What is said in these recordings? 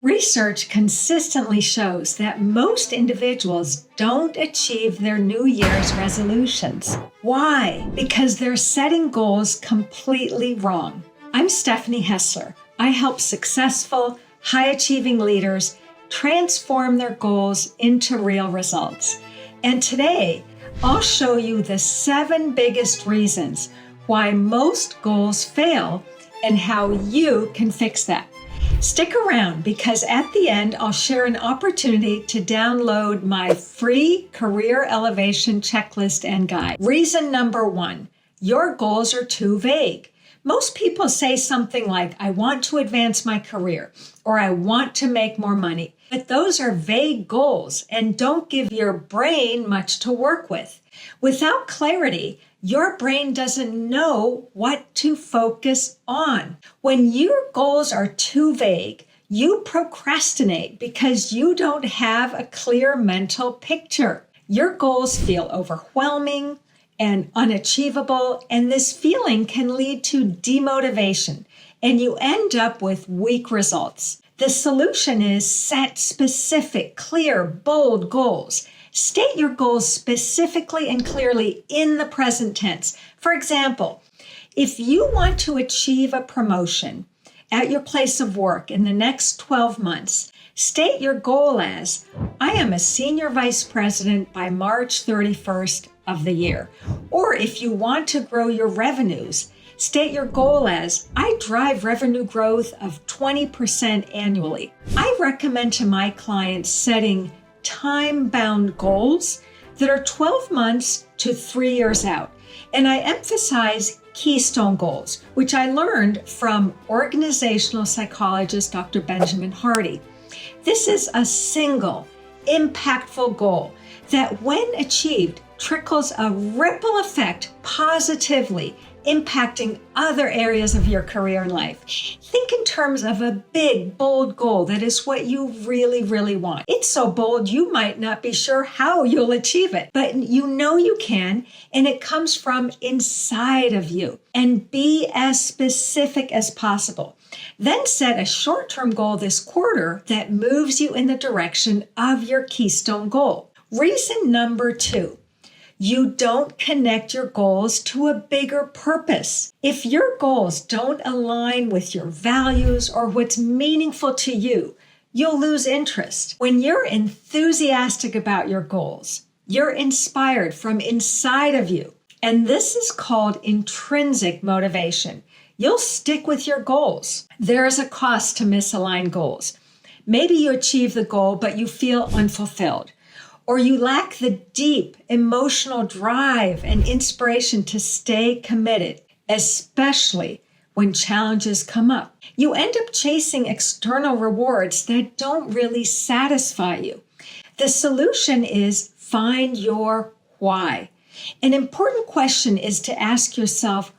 Research consistently shows that most individuals don't achieve their New Year's resolutions. Why? Because they're setting goals completely wrong. I'm Stephanie Hessler. I help successful, high-achieving leaders transform their goals into real results. And today, I'll show you the 7 biggest reasons why most goals fail and how you can fix that. Stick around because at the end, I'll share an opportunity to download my free career elevation checklist and guide. Reason number 1, your goals are too vague. Most people say something like, I want to advance my career, or I want to make more money. But those are vague goals and don't give your brain much to work with. Without clarity, your brain doesn't know what to focus on. When your goals are too vague, you procrastinate because you don't have a clear mental picture. Your goals feel overwhelming and unachievable, and this feeling can lead to demotivation, and you end up with weak results. The solution is set specific, clear, bold goals. State your goals specifically and clearly in the present tense. For example, if you want to achieve a promotion at your place of work in the next 12 months, state your goal as, I am a senior vice president by March 31st of the year. Or if you want to grow your revenues, state your goal as, I drive revenue growth of 20% annually. I recommend to my clients setting time-bound goals that are 12 months to 3 years out. And I emphasize keystone goals, which I learned from organizational psychologist Dr. Benjamin Hardy. This is a single, impactful goal that, when achieved, trickles a ripple effect positively, impacting other areas of your career and life. Think in terms of a big, bold goal that is what you really, really want. It's so bold, you might not be sure how you'll achieve it, but you know you can, and it comes from inside of you. And be as specific as possible. Then set a short-term goal this quarter that moves you in the direction of your keystone goal. Reason number 2. You don't connect your goals to a bigger purpose. If your goals don't align with your values or what's meaningful to you, you'll lose interest. When you're enthusiastic about your goals, you're inspired from inside of you. And this is called intrinsic motivation. You'll stick with your goals. There is a cost to misaligned goals. Maybe you achieve the goal, but you feel unfulfilled. Or you lack the deep emotional drive and inspiration to stay committed, especially when challenges come up. You end up chasing external rewards that don't really satisfy you. The solution is find your why. An important question is to ask yourself,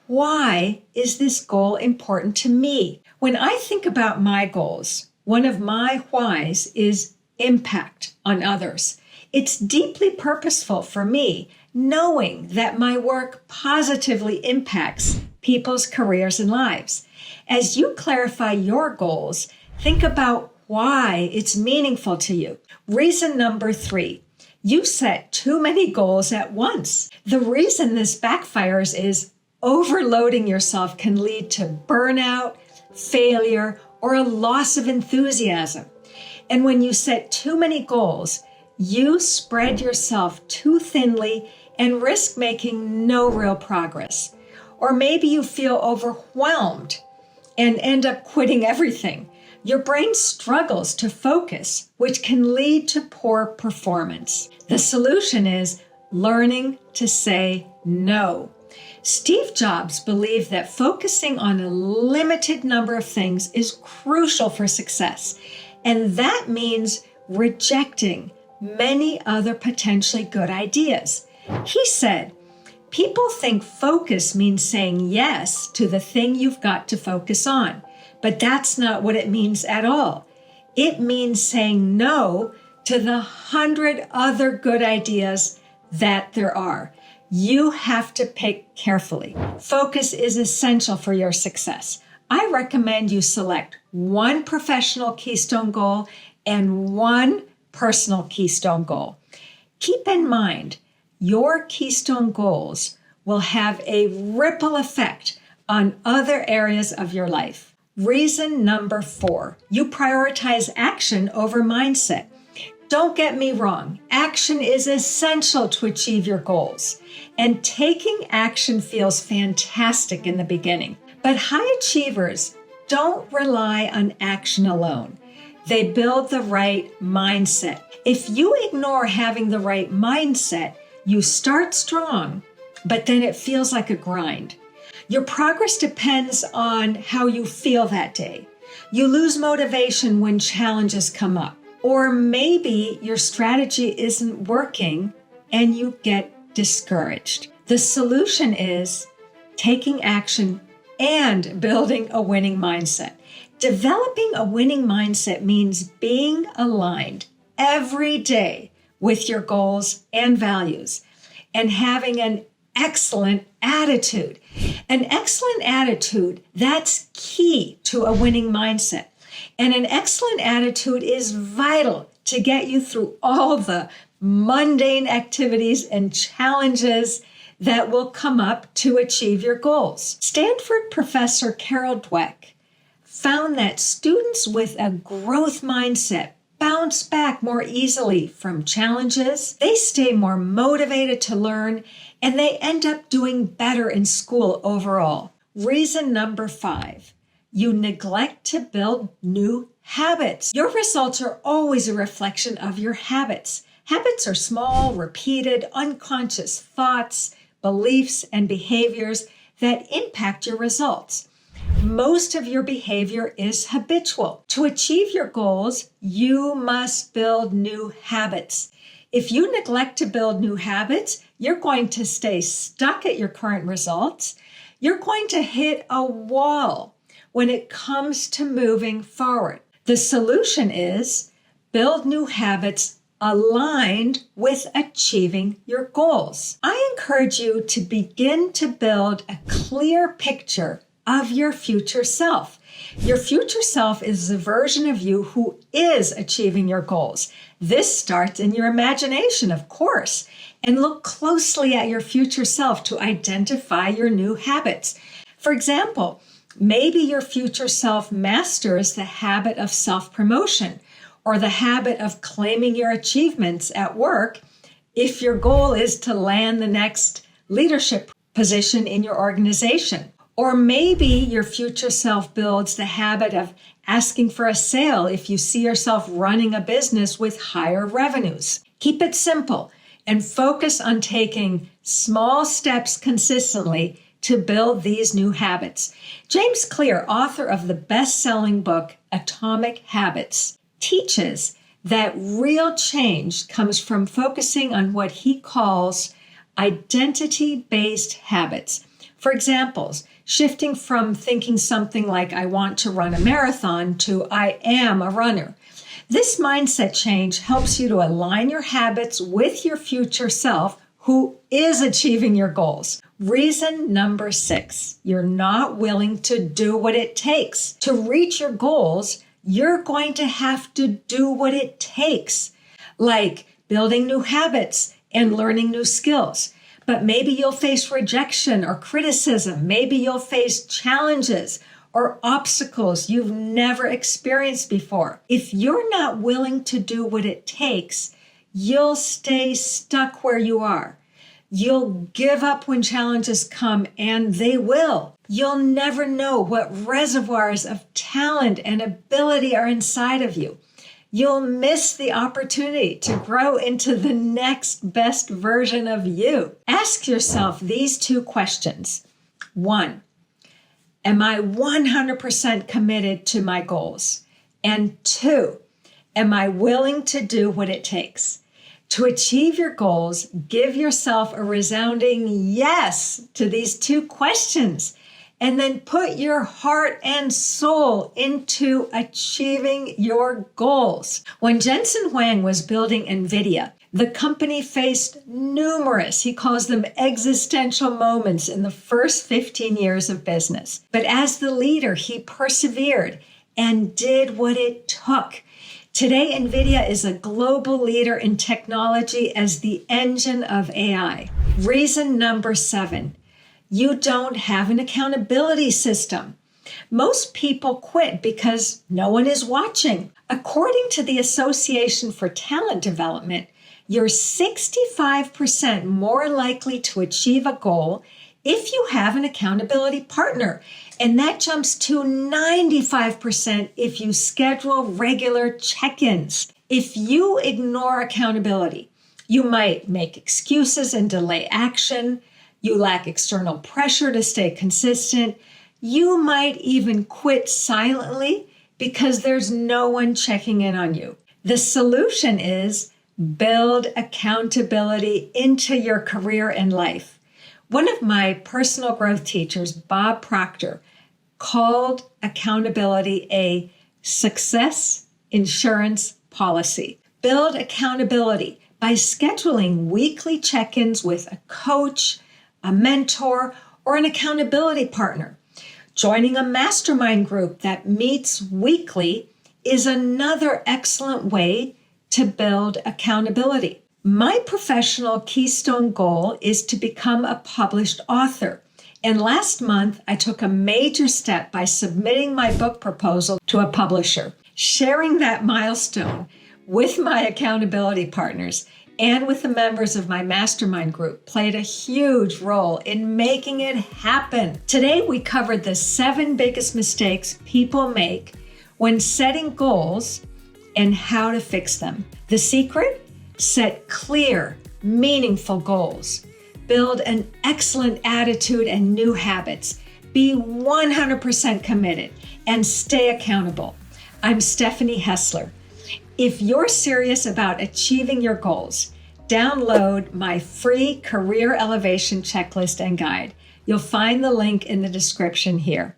why is this goal important to me? When I think about my goals, one of my whys is impact on others. It's deeply purposeful for me, knowing that my work positively impacts people's careers and lives. As you clarify your goals, think about why it's meaningful to you. Reason number 3, you set too many goals at once. The reason this backfires is overloading yourself can lead to burnout, failure, or a loss of enthusiasm. And when you set too many goals, you spread yourself too thinly and risk making no real progress. Or maybe you feel overwhelmed and end up quitting everything. Your brain struggles to focus, which can lead to poor performance. The solution is learning to say no. Steve Jobs believed that focusing on a limited number of things is crucial for success. And that means rejecting many other potentially good ideas. He said, people think focus means saying yes to the thing you've got to focus on, but that's not what it means at all. It means saying no to the 100 other good ideas that there are. You have to pick carefully. Focus is essential for your success. I recommend you select one professional keystone goal and one personal keystone goal. Keep in mind, your keystone goals will have a ripple effect on other areas of your life. Reason number 4, you prioritize action over mindset. Don't get me wrong, action is essential to achieve your goals, and taking action feels fantastic in the beginning. But high achievers don't rely on action alone. They build the right mindset. If you ignore having the right mindset, you start strong, but then it feels like a grind. Your progress depends on how you feel that day. You lose motivation when challenges come up. Or maybe your strategy isn't working and you get discouraged. The solution is taking action and building a winning mindset. Developing a winning mindset means being aligned every day with your goals and values and having an excellent attitude. An excellent attitude, that's key to a winning mindset. And an excellent attitude is vital to get you through all the mundane activities and challenges that will come up to achieve your goals. Stanford professor Carol Dweck found that students with a growth mindset bounce back more easily from challenges, they stay more motivated to learn, and they end up doing better in school overall. Reason number 5, you neglect to build new habits. Your results are always a reflection of your habits. Habits are small, repeated, unconscious thoughts, beliefs, and behaviors that impact your results. Most of your behavior is habitual. To achieve your goals, you must build new habits. If you neglect to build new habits, you're going to stay stuck at your current results. You're going to hit a wall when it comes to moving forward. The solution is build new habits aligned with achieving your goals. I encourage you to begin to build a clear picture of your future self. Your future self is the version of you who is achieving your goals. This starts in your imagination, of course, and look closely at your future self to identify your new habits. For example, maybe your future self masters the habit of self-promotion or the habit of claiming your achievements at work if your goal is to land the next leadership position in your organization. Or maybe your future self builds the habit of asking for a sale if you see yourself running a business with higher revenues. Keep it simple and focus on taking small steps consistently to build these new habits. James Clear, author of the best-selling book, Atomic Habits, teaches that real change comes from focusing on what he calls identity-based habits. For example, shifting from thinking something like, I want to run a marathon, to I am a runner. This mindset change helps you to align your habits with your future self who is achieving your goals. Reason number 6, you're not willing to do what it takes. To reach your goals, you're going to have to do what it takes, like building new habits and learning new skills. But maybe you'll face rejection or criticism. Maybe you'll face challenges or obstacles you've never experienced before. If you're not willing to do what it takes, you'll stay stuck where you are. You'll give up when challenges come, and they will. You'll never know what reservoirs of talent and ability are inside of you. You'll miss the opportunity to grow into the next best version of you. Ask yourself these 2 questions. 1, am I 100% committed to my goals? And 2, am I willing to do what it takes? To achieve your goals, give yourself a resounding yes to these 2 questions and then put your heart and soul into achieving your goals. When Jensen Huang was building NVIDIA, the company faced numerous, he calls them existential moments in the first 15 years of business. But as the leader, he persevered and did what it took. Today, NVIDIA is a global leader in technology as the engine of AI. Reason number 7, you don't have an accountability system. Most people quit because no one is watching. According to the Association for Talent Development, you're 65% more likely to achieve a goal if you have an accountability partner. And that jumps to 95% if you schedule regular check-ins. If you ignore accountability, you might make excuses and delay action. You lack external pressure to stay consistent. You might even quit silently because there's no one checking in on you. The solution is build accountability into your career and life. One of my personal growth teachers, Bob Proctor, called accountability a success insurance policy. Build accountability by scheduling weekly check-ins with a coach, a mentor, or an accountability partner. Joining a mastermind group that meets weekly is another excellent way to build accountability. My professional keystone goal is to become a published author. And last month, I took a major step by submitting my book proposal to a publisher. Sharing that milestone with my accountability partners and with the members of my mastermind group played a huge role in making it happen. Today, we covered the 7 biggest mistakes people make when setting goals and how to fix them. The secret? Set clear, meaningful goals. Build an excellent attitude and new habits. Be 100% committed and stay accountable. I'm Stephanie Hessler. If you're serious about achieving your goals, download my free career elevation checklist and guide. You'll find the link in the description here.